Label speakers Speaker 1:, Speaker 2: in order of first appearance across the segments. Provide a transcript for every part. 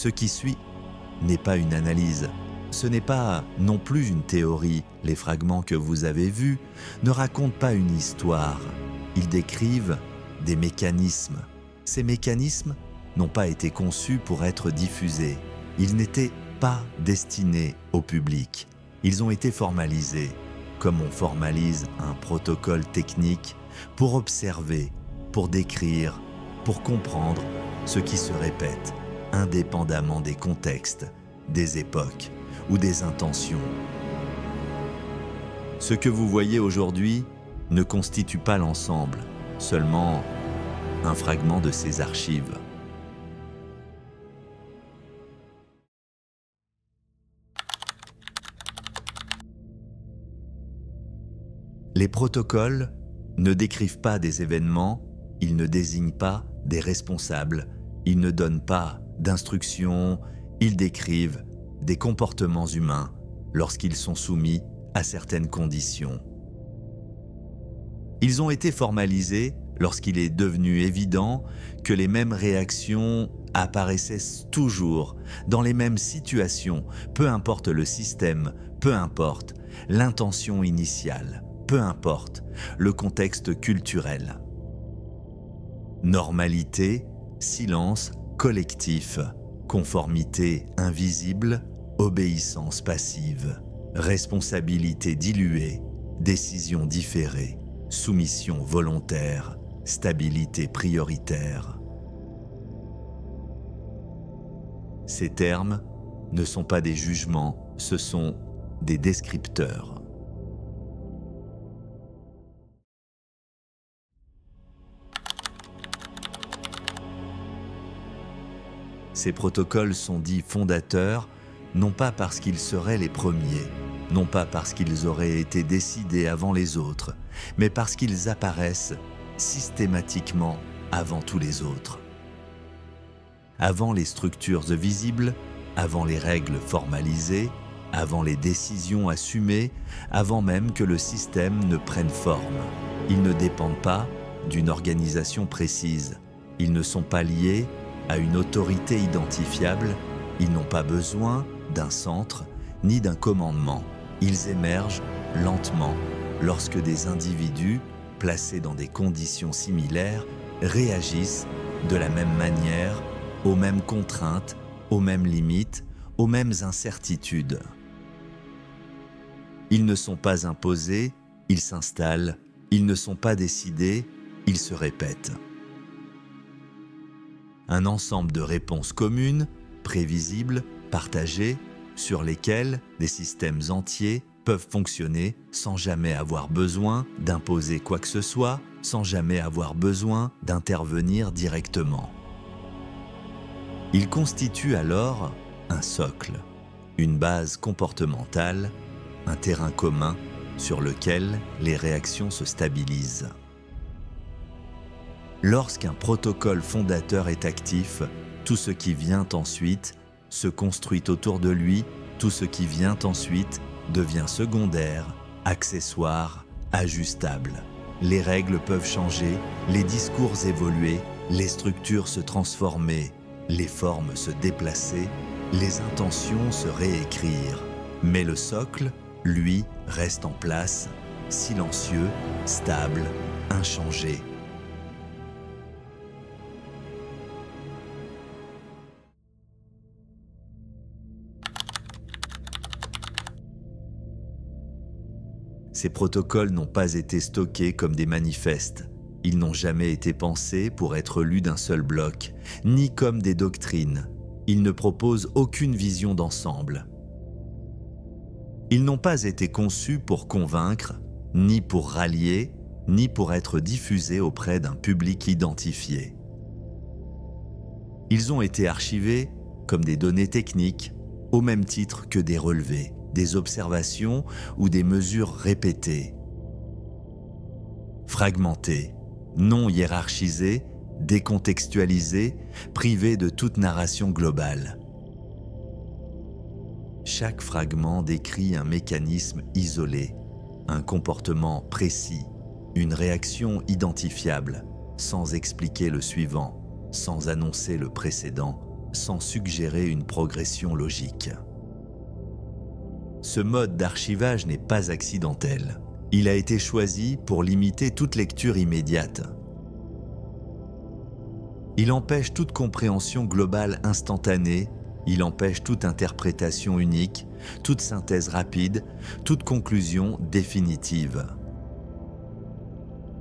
Speaker 1: Ce qui suit n'est pas une analyse. Ce n'est pas non plus une théorie. Les fragments que vous avez vus ne racontent pas une histoire. Ils décrivent des mécanismes. Ces mécanismes n'ont pas été conçus pour être diffusés. Ils n'étaient pas destinés au public. Ils ont été formalisés, comme on formalise un protocole technique, pour observer, pour décrire, pour comprendre ce qui se répète, indépendamment des contextes, des époques ou des intentions. Ce que vous voyez aujourd'hui ne constitue pas l'ensemble, seulement un fragment de ces archives. Les protocoles ne décrivent pas des événements, ils ne désignent pas des responsables, ils ne donnent pas d'instructions, ils décrivent des comportements humains lorsqu'ils sont soumis à certaines conditions. Ils ont été formalisés lorsqu'il est devenu évident que les mêmes réactions apparaissaient toujours dans les mêmes situations, peu importe le système, peu importe l'intention initiale, peu importe le contexte culturel. Normalité, silence collectif, conformité invisible, obéissance passive, responsabilité diluée, décision différée, soumission volontaire, stabilité prioritaire. Ces termes ne sont pas des jugements, ce sont des descripteurs. Ces protocoles sont dits fondateurs, non pas parce qu'ils seraient les premiers, non pas parce qu'ils auraient été décidés avant les autres, mais parce qu'ils apparaissent systématiquement avant tous les autres. Avant les structures visibles, avant les règles formalisées, avant les décisions assumées, avant même que le système ne prenne forme. Ils ne dépendent pas d'une organisation précise. Ils ne sont pas liés à une autorité identifiable. Ils n'ont pas besoin d'un centre ni d'un commandement. Ils émergent lentement lorsque des individus placés dans des conditions similaires réagissent de la même manière, aux mêmes contraintes, aux mêmes limites, aux mêmes incertitudes. Ils ne sont pas imposés, ils s'installent, ils ne sont pas décidés, ils se répètent. Un ensemble de réponses communes, prévisibles, partagées, sur lesquelles des systèmes entiers peuvent fonctionner sans jamais avoir besoin d'imposer quoi que ce soit, sans jamais avoir besoin d'intervenir directement. Ils constituent alors un socle, une base comportementale, un terrain commun sur lequel les réactions se stabilisent. Lorsqu'un protocole fondateur est actif, tout ce qui vient ensuite se construit autour de lui, tout ce qui vient ensuite devient secondaire, accessoire, ajustable. Les règles peuvent changer, les discours évoluer, les structures se transformer, les formes se déplacer, les intentions se réécrire. Mais le socle, lui, reste en place, silencieux, stable, inchangé. Ces protocoles n'ont pas été stockés comme des manifestes. Ils n'ont jamais été pensés pour être lus d'un seul bloc, ni comme des doctrines. Ils ne proposent aucune vision d'ensemble. Ils n'ont pas été conçus pour convaincre, ni pour rallier, ni pour être diffusés auprès d'un public identifié. Ils ont été archivés comme des données techniques, au même titre que des relevés, des observations ou des mesures répétées. Fragmentés, non hiérarchisés, décontextualisés, privés de toute narration globale. Chaque fragment décrit un mécanisme isolé, un comportement précis, une réaction identifiable, sans expliquer le suivant, sans annoncer le précédent, sans suggérer une progression logique. Ce mode d'archivage n'est pas accidentel. Il a été choisi pour limiter toute lecture immédiate. Il empêche toute compréhension globale instantanée, il empêche toute interprétation unique, toute synthèse rapide, toute conclusion définitive.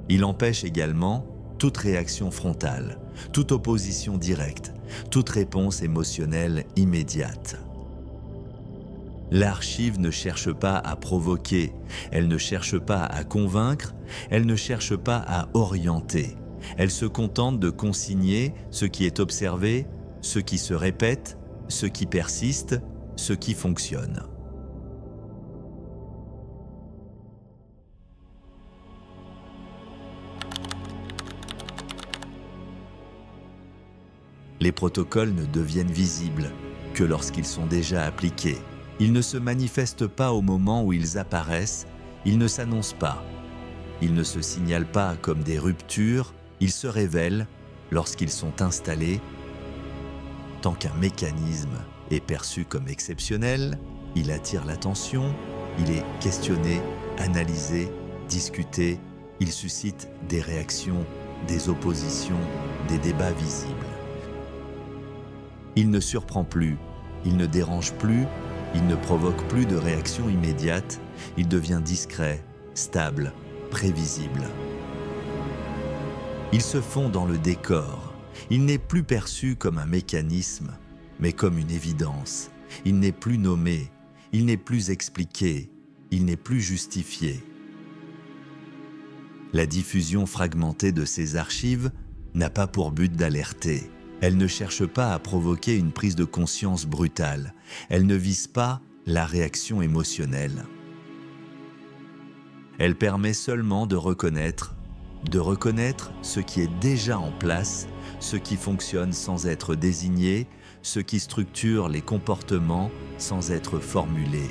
Speaker 1: Il empêche également toute réaction frontale, toute opposition directe, toute réponse émotionnelle immédiate. L'archive ne cherche pas à provoquer, elle ne cherche pas à convaincre, elle ne cherche pas à orienter. Elle se contente de consigner ce qui est observé, ce qui se répète, ce qui persiste, ce qui fonctionne. Les protocoles ne deviennent visibles que lorsqu'ils sont déjà appliqués. Ils ne se manifestent pas au moment où ils apparaissent, ils ne s'annoncent pas. Ils ne se signalent pas comme des ruptures, ils se révèlent lorsqu'ils sont installés. Tant qu'un mécanisme est perçu comme exceptionnel, il attire l'attention, il est questionné, analysé, discuté, il suscite des réactions, des oppositions, des débats visibles. Il ne surprend plus, il ne dérange plus, il ne provoque plus de réaction immédiate, il devient discret, stable, prévisible. Il se fond dans le décor, il n'est plus perçu comme un mécanisme, mais comme une évidence. Il n'est plus nommé, il n'est plus expliqué, il n'est plus justifié. La diffusion fragmentée de ces archives n'a pas pour but d'alerter. Elle ne cherche pas à provoquer une prise de conscience brutale. Elle ne vise pas la réaction émotionnelle. Elle permet seulement de reconnaître ce qui est déjà en place, ce qui fonctionne sans être désigné, ce qui structure les comportements sans être formulé.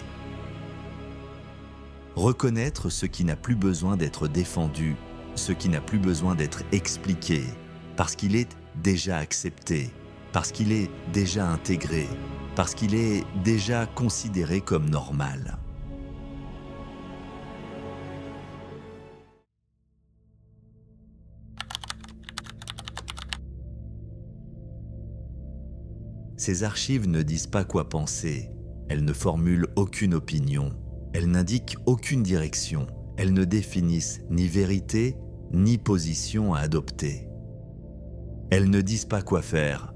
Speaker 1: Reconnaître ce qui n'a plus besoin d'être défendu, ce qui n'a plus besoin d'être expliqué, parce qu'il est déjà accepté, parce qu'il est déjà intégré, parce qu'il est déjà considéré comme normal. Ces archives ne disent pas quoi penser, elles ne formulent aucune opinion, elles n'indiquent aucune direction, elles ne définissent ni vérité, ni position à adopter. Elles ne disent pas quoi faire,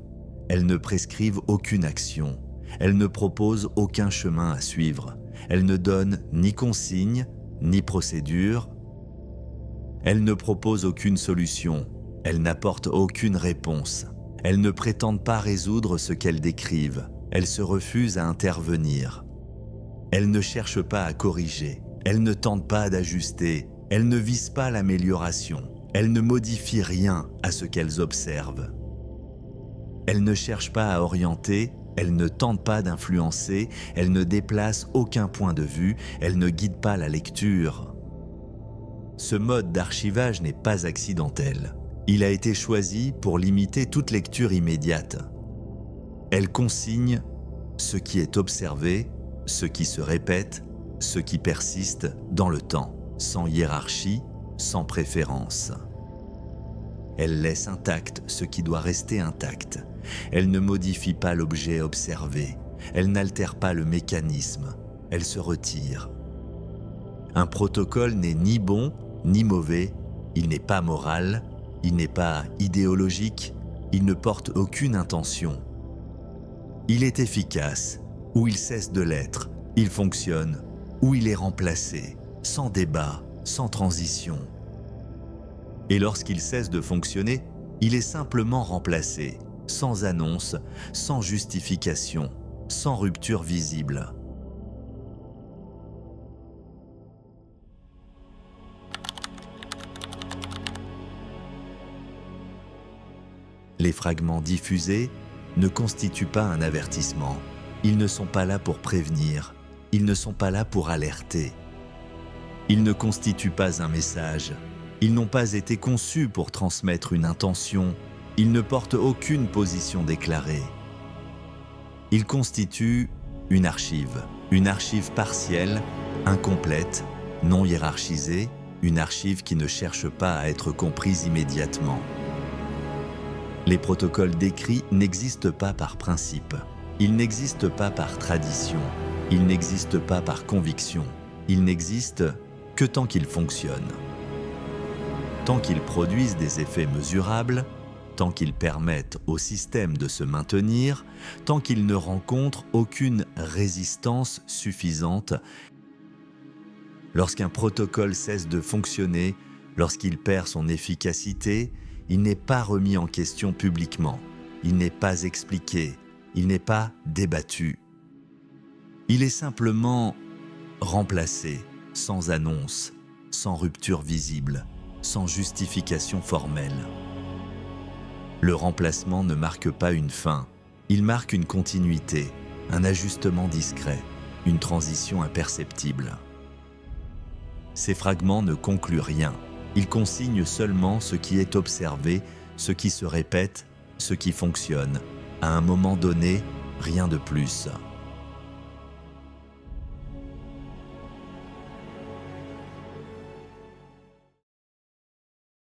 Speaker 1: elles ne prescrivent aucune action, elles ne proposent aucun chemin à suivre, elles ne donnent ni consigne, ni procédure, elles ne proposent aucune solution, elles n'apportent aucune réponse, elles ne prétendent pas résoudre ce qu'elles décrivent, elles se refusent à intervenir. Elles ne cherchent pas à corriger, elles ne tentent pas d'ajuster, elles ne visent pas l'amélioration. Elles ne modifient rien à ce qu'elles observent. Elles ne cherchent pas à orienter, elles ne tentent pas d'influencer, elles ne déplacent aucun point de vue, elles ne guident pas la lecture. Ce mode d'archivage n'est pas accidentel. Il a été choisi pour limiter toute lecture immédiate. Elle consigne ce qui est observé, ce qui se répète, ce qui persiste dans le temps, sans hiérarchie, sans préférence. Elle laisse intact ce qui doit rester intact. Elle ne modifie pas l'objet observé. Elle n'altère pas le mécanisme. Elle se retire. Un protocole n'est ni bon ni mauvais. Il n'est pas moral. Il n'est pas idéologique. Il ne porte aucune intention. Il est efficace ou il cesse de l'être. Il fonctionne ou il est remplacé, sans débat, sans transition. Et lorsqu'il cesse de fonctionner, il est simplement remplacé, sans annonce, sans justification, sans rupture visible. Les fragments diffusés ne constituent pas un avertissement. Ils ne sont pas là pour prévenir, ils ne sont pas là pour alerter. Ils ne constituent pas un message. Ils n'ont pas été conçus pour transmettre une intention. Ils ne portent aucune position déclarée. Il constitue une archive partielle, incomplète, non hiérarchisée, une archive qui ne cherche pas à être comprise immédiatement. Les protocoles décrits n'existent pas par principe, ils n'existent pas par tradition, ils n'existent pas par conviction, ils n'existent que tant qu'ils fonctionnent. Tant qu'ils produisent des effets mesurables, tant qu'ils permettent au système de se maintenir, tant qu'ils ne rencontrent aucune résistance suffisante. Lorsqu'un protocole cesse de fonctionner, lorsqu'il perd son efficacité, il n'est pas remis en question publiquement, il n'est pas expliqué, il n'est pas débattu. Il est simplement remplacé, sans annonce, sans rupture visible, sans justification formelle. Le remplacement ne marque pas une fin, il marque une continuité, un ajustement discret, une transition imperceptible. Ces fragments ne concluent rien, ils consignent seulement ce qui est observé, ce qui se répète, ce qui fonctionne. À un moment donné, rien de plus.